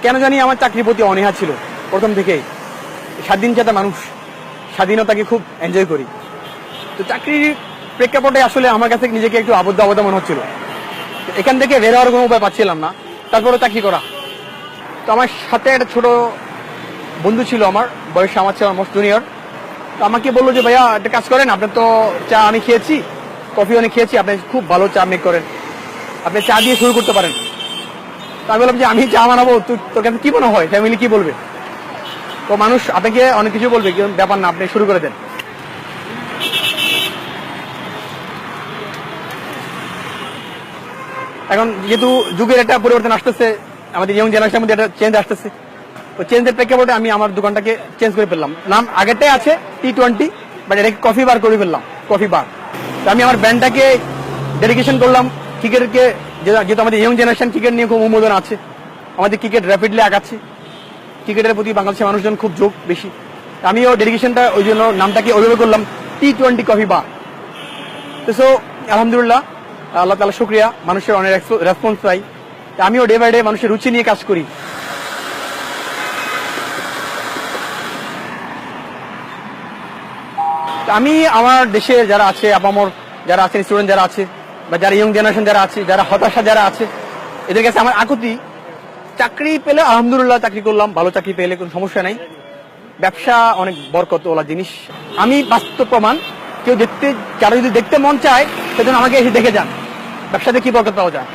কেন জানি আমার চাকরির প্রতি অনীহা ছিল প্রথম থেকেই। স্বাধীনচেতা মানুষ, স্বাধীনতাকে খুব এনজয় করি। তো চাকরির প্রেক্ষাপটে আসলে আমার কাছে নিজেকে একটু আবদ্ধ আবদ্ধ মনে হচ্ছিল। এখান থেকে বের হওয়ার কোনো উপায় পাচ্ছিলাম না, তারপরে চাকরি করা। তো আমার সাথে একটা ছোট বন্ধু ছিল, আমার বয়সে আমার চেয়ে মোস্ট জুনিয়র। তো আমাকে বললো যে ভাইয়া একটা কাজ করেন, আপনার তো চা আমি খেয়েছি, কফি অনেক খেয়েছি, আপনি খুব ভালো চা মেক করেন, আপনি চা দিয়ে শুরু করতে পারেন। তো আমি বললাম যে আমি চা বানাবো, তোর কাছে কি মনে হয়, ফ্যামিলি কি বলবে? তো মানুষ আপনাকে অনেক কিছু বলবে, ব্যাপার না, আপনি শুরু করে দেন। এখন যেহেতু যুগের একটা পরিবর্তন আসতেছে, আমাদের ইয়ং জেনারেশনের মধ্যে একটা চেঞ্জ আসতেছে, তো চেঞ্জের প্রেক্ষাপটে আমি আমার দোকানটাকে চেঞ্জ করে ফেললাম। নাম আগেরটাই আছে T20, বাট এটাকে কফি বার করে ফেললাম, কফি বার। তো আমি আমার ব্র্যান্ডটাকে ডেডিকেশন করলাম ক্রিকেটকে, যেহেতু আমাদের ইয়ং জেনারেশন ক্রিকেট নিয়ে খুব অনুমোদন আছে, আমাদের ক্রিকেট র্যাপিডলি আগাচ্ছে, ক্রিকেটের প্রতি বাংলাদেশের মানুষজন খুব যোগ বেশি। আমিও ডেডিকেশনটা ওই জন্য নামটাকে ওইভাবে করলাম T20 কফি বার। তো সো আলহামদুলিল্লাহ, আল্লাহ তাআলা শুকরিয়া, মানুষের অনেক রেসপন্স পাই। আমিও ডে বাই ডে মানুষের রুচি নিয়ে কাজ করি। আমি আমার দেশে যারা আছে, আপামর যারা আছেন, স্টুডেন্ট যারা আছে, বা যারা ইয়ং জেনারেশন যারা আছে, যারা হতাশা যারা আছে, এদের কাছে আমার আকুতি, চাকরি পেলে আলহামদুলিল্লাহ চাকরি করলাম, ভালো চাকরি পেলে কোনো সমস্যা নাই। ব্যবসা অনেক বরকতওয়ালা জিনিস, আমি বাস্তব প্রমাণ। কেউ দেখতে, কারো যদি দেখতে মন চায় সেজন্য আমাকে এসে দেখে যান, ব্যবসাতে কি বরকত পাওয়া যায়।